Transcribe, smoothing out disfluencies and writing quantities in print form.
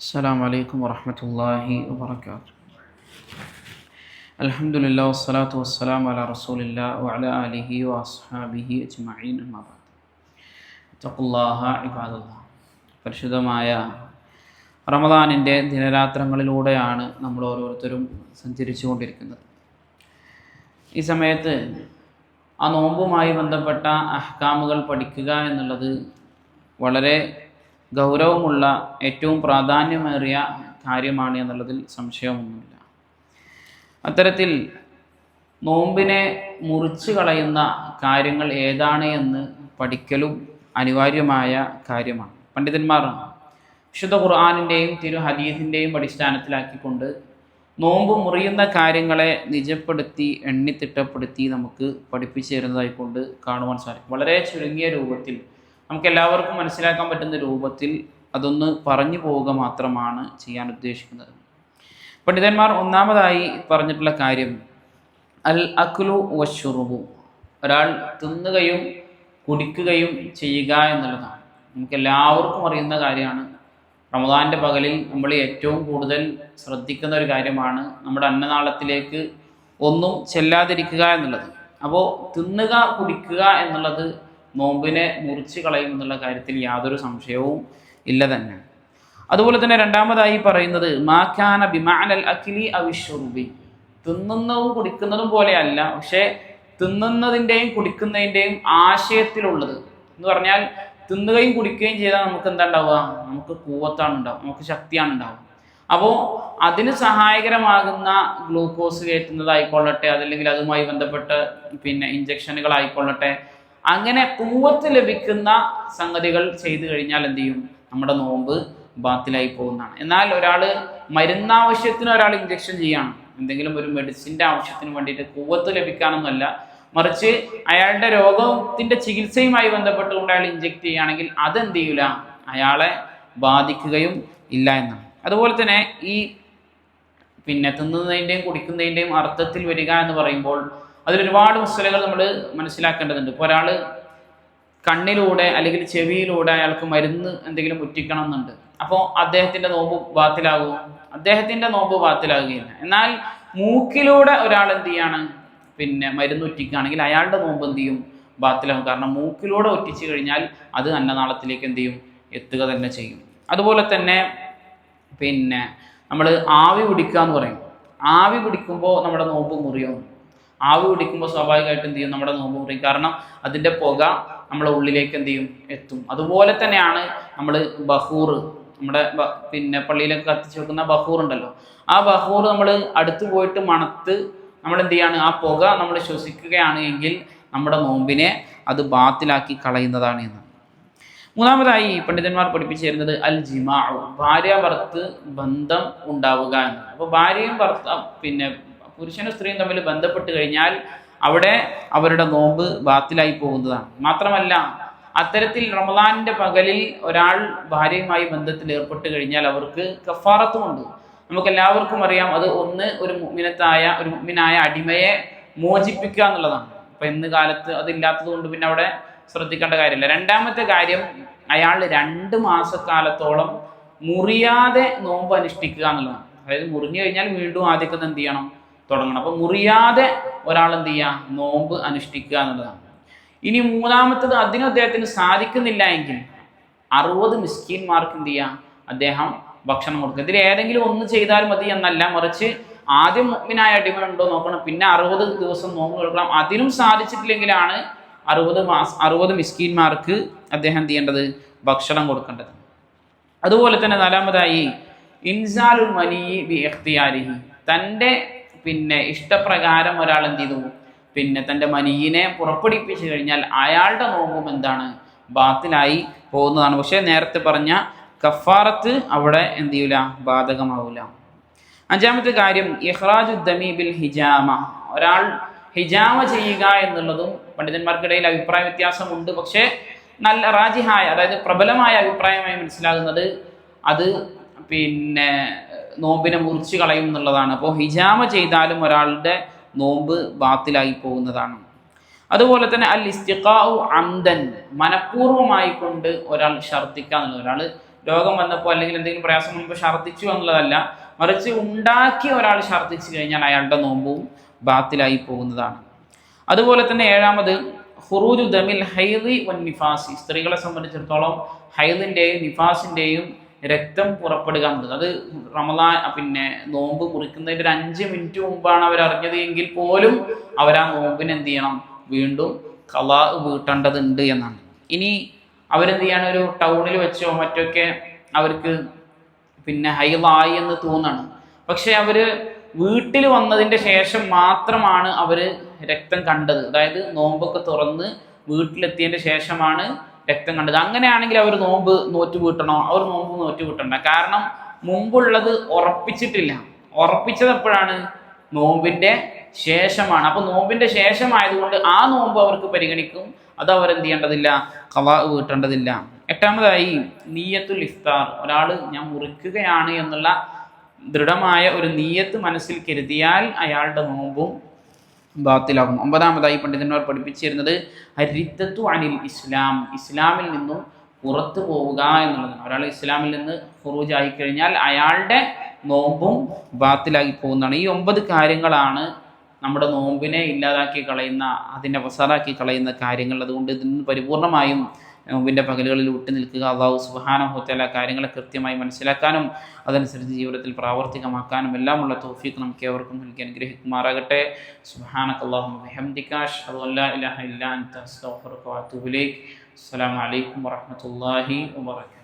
السلام عليكم ورحمة الله وبركاته. الحمد لله والصلاة والسلام على رسول الله وعلى آله وأصحابه أجمعين أما بعد. اتقوا الله عباد الله. പരിശുദ്ധമായ റമദാനിൻ്റെ ദിനരാത്രങ്ങളിലൂടെയാണ് നമ്മൾ ഓരോരുത്തരും സഞ്ചരിച്ചു കൊണ്ടിരിക്കുന്നത്. ഈ സമയത്ത് ആ നോമ്പുമായി ബന്ധപ്പെട്ട അഹ്കാമുകൾ പഠിക്കുക എന്നുള്ളത് വളരെ ഗൗരവമുള്ള ഏറ്റവും പ്രാധാന്യമേറിയ കാര്യമാണ് എന്നുള്ളതിൽ സംശയമൊന്നുമില്ല. അത്തരത്തിൽ നോമ്പിനെ മുറിച്ച് കളയുന്ന കാര്യങ്ങൾ ഏതാണ് എന്ന് പഠിക്കലും അനിവാര്യമായ കാര്യമാണ്. പണ്ഡിതന്മാർ വിശുദ്ധ ഖുർആനിൻ്റെയും തിരു ഹദീസിൻ്റെയും അടിസ്ഥാനത്തിലാക്കിക്കൊണ്ട് നോമ്പ് മുറിയുന്ന കാര്യങ്ങളെ നിജപ്പെടുത്തി എണ്ണിത്തിട്ടപ്പെടുത്തി നമുക്ക് പഠിപ്പിച്ചു തരുന്നതായിക്കൊണ്ട് കാണുവാൻ സാധിക്കും. വളരെ ചുരുങ്ങിയ രൂപത്തിൽ നമുക്കെല്ലാവർക്കും മനസ്സിലാക്കാൻ പറ്റുന്ന രൂപത്തിൽ അതൊന്ന് പറഞ്ഞു പോവുക മാത്രമാണ് ചെയ്യാൻ ഉദ്ദേശിക്കുന്നത്. പണ്ഡിതന്മാർ ഒന്നാമതായി പറഞ്ഞിട്ടുള്ള കാര്യം അൽ അക്ലു വശുറുബു, ഒരാൾ തിന്നുകയും കുടിക്കുകയും ചെയ്യുക എന്നുള്ളതാണ്. നമുക്കെല്ലാവർക്കും അറിയുന്ന കാര്യമാണ്. റമദാൻ്റെ പകലിൽ നമ്മൾ ഏറ്റവും കൂടുതൽ ശ്രദ്ധിക്കുന്ന ഒരു കാര്യമാണ് നമ്മുടെ അന്നനാളത്തിലേക്ക് ഒന്നും ചെല്ലാതിരിക്കുക എന്നുള്ളത്. അപ്പോൾ തിന്നുക കുടിക്കുക എന്നുള്ളത് നോമ്പിനെ മുറിച്ച് കളയും എന്നുള്ള കാര്യത്തിൽ യാതൊരു സംശയവും ഇല്ല തന്നെ. അതുപോലെ തന്നെ രണ്ടാമതായി പറയുന്നത് മാക്കാന ബിമാനൽ അഖിലി അവിഷുറുബി, തിന്നുന്നതും കുടിക്കുന്നതും പോലെയല്ല, പക്ഷേ തിന്നുന്നതിൻ്റെയും കുടിക്കുന്നതിൻ്റെയും ആശയത്തിലുള്ളത് എന്ന് പറഞ്ഞാൽ തിന്നുകയും കുടിക്കുകയും ചെയ്താൽ നമുക്ക് എന്താ ഉണ്ടാവുക? നമുക്ക് കൂവത്താണ് ഉണ്ടാവുക, നമുക്ക് ശക്തിയാണ് ഉണ്ടാവുക. അപ്പോൾ അതിന് സഹായകരമാകുന്ന ഗ്ലൂക്കോസ് കയറ്റുന്നതായിക്കൊള്ളട്ടെ, അതല്ലെങ്കിൽ അതുമായി ബന്ധപ്പെട്ട് ഇഞ്ചക്ഷനുകളായിക്കൊള്ളട്ടെ, അങ്ങനെ കൂവത്ത് ലഭിക്കുന്ന സംഗതികൾ ചെയ്തു കഴിഞ്ഞാൽ എന്ത് ചെയ്യും? നമ്മുടെ നോമ്പ് ബാത്തിലായി പോകുന്നതാണ്. എന്നാൽ ഒരാൾ മരുന്നാവശ്യത്തിന് ഒരാൾ ഇഞ്ചക്ഷൻ ചെയ്യാണ്, എന്തെങ്കിലും ഒരു മെഡിസിൻ്റെ ആവശ്യത്തിന് വേണ്ടിയിട്ട് കൂവത്ത് ലഭിക്കാനൊന്നുമല്ല, മറിച്ച് അയാളുടെ രോഗത്തിൻ്റെ ചികിത്സയുമായി ബന്ധപ്പെട്ടുകൊണ്ട് അയാൾ ഇഞ്ചക്ട് ചെയ്യുകയാണെങ്കിൽ അതെന്ത് ചെയ്യില്ല, അയാളെ ബാധിക്കുകയും ഇല്ല എന്നാണ്. അതുപോലെ തന്നെ ഈ തിന്നുന്നതിൻ്റെയും കുടിക്കുന്നതിൻ്റെയും അർത്ഥത്തിൽ വരിക എന്ന് പറയുമ്പോൾ അതിലൊരുപാട് മസലകൾ നമ്മൾ മനസ്സിലാക്കേണ്ടതുണ്ട്. ഇപ്പോൾ ഒരാൾ കണ്ണിലൂടെ അല്ലെങ്കിൽ ചെവിയിലൂടെ അയാൾക്ക് മരുന്ന് എന്തെങ്കിലും ഉറ്റിക്കണം എന്നുണ്ട്, അപ്പോൾ അദ്ദേഹത്തിൻ്റെ നോമ്പ് ബാത്തിലാകും? അദ്ദേഹത്തിൻ്റെ നോമ്പ് ബാത്തിലാകുകയില്ല. എന്നാൽ മൂക്കിലൂടെ ഒരാൾ എന്ത് ചെയ്യാണ്, മരുന്ന് ഉറ്റിക്കുകയാണെങ്കിൽ അയാളുടെ നോമ്പ് എന്ത് ചെയ്യും? ബാത്തിലാകും. കാരണം മൂക്കിലൂടെ ഒറ്റിച്ചു കഴിഞ്ഞാൽ അത് അന്നനാളത്തിലേക്ക് എന്ത് ചെയ്യും? എത്തുക തന്നെ ചെയ്യും. അതുപോലെ തന്നെ നമ്മൾ ആവി പിടിക്കുക എന്ന് പറയും. ആവി പിടിക്കുമ്പോൾ നമ്മുടെ നോമ്പ് മുറിയും. ആവി പിടിക്കുമ്പോൾ സ്വാഭാവികമായിട്ട് എന്ത് ചെയ്യും? നമ്മുടെ നോമ്പ് മുറിയും. കാരണം അതിൻ്റെ പുക നമ്മളെ ഉള്ളിലേക്ക് എന്ത് ചെയ്യും? എത്തും. അതുപോലെ തന്നെയാണ് നമ്മൾ ബഹൂർ, നമ്മുടെ പള്ളിയിലൊക്കെ കത്തിച്ച് വെക്കുന്ന ബഹൂർ ഉണ്ടല്ലോ, ആ ബഹൂർ നമ്മൾ അടുത്ത് പോയിട്ട് മണത്ത് നമ്മൾ എന്ത് ചെയ്യാണ്? ആ പുക നമ്മൾ ശ്വസിക്കുകയാണ് എങ്കിൽ നമ്മുടെ നോമ്പിനെ അത് ബാത്തിലാക്കി കളയുന്നതാണ് എന്ന്. മൂന്നാമതായി പണ്ഡിതന്മാർ പഠിപ്പിച്ചു തരുന്നത് അൽ ജിമാഉ, ഭാര്യ ഭർത്ത് ബന്ധം ഉണ്ടാവുക എന്നാണ്. അപ്പോൾ ഭാര്യയും പുരുഷനും സ്ത്രീയും തമ്മിൽ ബന്ധപ്പെട്ട് കഴിഞ്ഞാൽ അവിടെ അവരുടെ നോമ്പ് ബാത്തിലായി പോകുന്നതാണ്. മാത്രമല്ല അത്തരത്തിൽ റമദാനിൻ്റെ പകലിൽ ഒരാൾ ഭാര്യയുമായി ബന്ധത്തിൽ ഏർപ്പെട്ട് കഴിഞ്ഞാൽ അവർക്ക് കഫാറത്തുമുണ്ട്. നമുക്കെല്ലാവർക്കും അറിയാം, അത് ഒന്ന് ഒരു മുഅ്മിനായ അടിമയെ മോചിപ്പിക്കുക എന്നുള്ളതാണ്. അപ്പം ഇന്ന് കാലത്ത് അതില്ലാത്തത് കൊണ്ട് പിന്നെ അവിടെ ശ്രദ്ധിക്കേണ്ട കാര്യമില്ല. രണ്ടാമത്തെ കാര്യം, അയാൾ 2 മാസക്കാലത്തോളം മുറിയാതെ നോമ്പ് അനുഷ്ഠിക്കുക എന്നുള്ളതാണ്. അതായത് മുറിഞ്ഞു കഴിഞ്ഞാൽ വീണ്ടും ആദ്യമൊക്കെ എന്ത് ചെയ്യണം? തുടങ്ങണം. അപ്പം മുറിയാതെ ഒരാൾ എന്ത് ചെയ്യുക? നോമ്പ് അനുഷ്ഠിക്കുക എന്നുള്ളതാണ്. ഇനി മൂന്നാമത്തത്, അതിനും അദ്ദേഹത്തിന് സാധിക്കുന്നില്ല എങ്കിൽ 60 മിസ്കീന്മാർക്ക് എന്ത് ചെയ്യുക? അദ്ദേഹം ഭക്ഷണം കൊടുക്കുക. ഇതിൽ ഏതെങ്കിലും ഒന്ന് ചെയ്താൽ മതി എന്നല്ല, മറിച്ച് ആദ്യം മുഅ്മിനായ അടിമ ഉണ്ടോ നോക്കണം, പിന്നെ 60 ദിവസം നോമ്പ് കൊടുക്കണം. അതിനും സാധിച്ചിട്ടില്ലെങ്കിലാണ് 60 മിസ്കീന്മാർക്ക് അദ്ദേഹം എന്ത് ചെയ്യേണ്ടത്? ഭക്ഷണം കൊടുക്കേണ്ടത്. അതുപോലെ തന്നെ നാലാമതായി ഇൻസാലുൽ മനി ബി ഇഖ്തിയാരിഹി, തൻ്റെ ഇഷ്ടപ്രകാരം ഒരാൾ എന്ത് ചെയ്തു? തൻ്റെ മനീനെ പുറപ്പെടുവിപ്പിച്ചു കഴിഞ്ഞാൽ അയാളുടെ നോമ്പും എന്താണ്? ബാത്തിലായി പോകുന്നതാണ്. പക്ഷേ നേരത്തെ പറഞ്ഞ കഫാറത്ത് അവിടെ എന്ത് ചെയ്യില്ല? ബാധകമാവില്ല. അഞ്ചാമത്തെ കാര്യം ഇഖ്റാജു ദമി ബിൽ ഹിജാമ, ഒരാൾ ഹിജാമ ചെയ്യുക എന്നുള്ളതും പണ്ഡിതന്മാർക്കിടയിൽ അഭിപ്രായ വ്യത്യാസമുണ്ട്. പക്ഷേ നല്ല റാജിഹായ, അതായത് പ്രബലമായ അഭിപ്രായമായി മനസ്സിലാകുന്നത് അത് നോമ്പിനെ മുറിച്ച് കളയും എന്നുള്ളതാണ്. അപ്പോൾ ഹിജാമ ചെയ്താലും ഒരാളുടെ നോമ്പ് ബാത്തിലായി പോകുന്നതാണ്. അതുപോലെ തന്നെ അൽ ഇസ്തിഖാഉ അംദൻ, മനഃപൂർവ്വമായി കൊണ്ട് ഒരാൾ ഛർദ്ദിക്കുക എന്നുള്ളത്, ഒരാൾ രോഗം വന്നപ്പോൾ അല്ലെങ്കിൽ എന്തെങ്കിലും പ്രയാസം വന്നപ്പോൾ ഛർദ്ദിച്ചു എന്നുള്ളതല്ല, മറിച്ച് ഉണ്ടാക്കി ഒരാൾ ഛർദ്ദിച്ചു കഴിഞ്ഞാൽ അയാളുടെ നോമ്പും ബാത്തിലായി പോകുന്നതാണ്. അതുപോലെ തന്നെ ഏഴാമത് ഖുറൂജു ദമിൽ ഹൈദി വൻ നിഫാസി. സ്ത്രീകളെ സംബന്ധിച്ചിടത്തോളം ഹൈദിൻ്റെയും നിഫാസിൻ്റെയും രക്തം പുറപ്പെടുക എന്നുള്ളത്, അത് റമദാൻ നോമ്പ് മുറിക്കുന്നതിൻ്റെ ഒരു 5 മിനിറ്റ് മുമ്പാണ് അവർ അറിഞ്ഞത് എങ്കിൽ പോലും അവർ ആ നോമ്പിന് എന്ത് ചെയ്യണം, വീണ്ടും ഖളാ വീട്ടേണ്ടതുണ്ട് എന്നാണ്. ഇനി അവരെന്ത് ചെയ്യാണ്, ഒരു ടൗണിൽ വെച്ചോ മറ്റൊക്കെ അവർക്ക് ഹൈളായി എന്ന് തോന്നാണ്, പക്ഷെ അവർ വീട്ടിൽ വന്നതിൻ്റെ ശേഷം മാത്രമാണ് അവർ രക്തം കണ്ടത്. അതായത് നോമ്പൊക്കെ തുറന്ന് വീട്ടിലെത്തിയതിൻ്റെ ശേഷമാണ് രക്തം കണ്ടത്. അങ്ങനെയാണെങ്കിൽ അവർ നോമ്പ് നോറ്റ് വീട്ടണോ? അവർ നോമ്പ് നോറ്റ് വീട്ടണ്ട. കാരണം മുമ്പുള്ളത് ഉറപ്പിച്ചിട്ടില്ല. ഉറപ്പിച്ചത് എപ്പോഴാണ്? നോമ്പിൻ്റെ ശേഷമാണ്. അപ്പോൾ നോമ്പിൻ്റെ ശേഷമായതുകൊണ്ട് ആ നോമ്പ് അവർക്ക് പരിഗണിക്കും, അത് അവരെന്ത് ചെയ്യേണ്ടതില്ല, ഖളാ വീട്ടേണ്ടതില്ല. എട്ടാമതായി നിയ്യത്തുൽ ഇഫ്താർ. ഒരാൾ ഞാൻ മുറിക്കുകയാണ് എന്നുള്ള ദൃഢമായ ഒരു നിയ്യത്ത് മനസ്സിൽ കരുതിയാൽ അയാളുടെ നോമ്പും ബാത്തിലാകും. 9ാമതായി പണ്ഡിതന്മാർ പഠിപ്പിച്ചിരുന്നത് ഹരിദ്ദത്തു അനിൽ ഇസ്ലാം, ഇസ്ലാമിൽ നിന്നും പുറത്തു പോവുക എന്നുള്ളതാണ്. ഒരാൾ ഇസ്ലാമിൽ നിന്ന് ഖുറൂജ് ആയിക്കഴിഞ്ഞാൽ അയാളുടെ നോമ്പും ബാത്തിലാക്കി പോകുന്നതാണ്. ഈ 9 കാര്യങ്ങളാണ് നമ്മുടെ നോമ്പിനെ ഇല്ലാതാക്കി കളയുന്ന, അതിനെ വസാറാക്കി കളയുന്ന കാര്യങ്ങൾ. അതുകൊണ്ട് ഇതിന് പരിപൂർണമായും നോമ്പിൻ്റെ പകലുകളിൽ വിട്ടു നിൽക്കുക. അല്ലാഹു സുബ്ഹാനഹു വ തആല കാര്യങ്ങളെ കൃത്യമായി മനസ്സിലാക്കാനും അതനുസരിച്ച് ജീവിതത്തിൽ പ്രാവർത്തികമാക്കാനും എല്ലാമുള്ള തൗഫീഖ് നമുക്ക് ഏവർക്കും നൽകി അനുഗ്രഹിക്കുമാറാകട്ടെ. സുബ്ഹാനകല്ലാഹുമ്മ വബിഹംദിക അശ്ഹദു അൻ ലാ ഇലാഹ ഇല്ലാ അൻത അസ്തഗ്ഫിറുക വ അത്തൂബു ഇലൈക്. അസ്സലാമു അലൈക്കും വറഹ്മത്തുള്ളാഹി വബറകാതുഹു.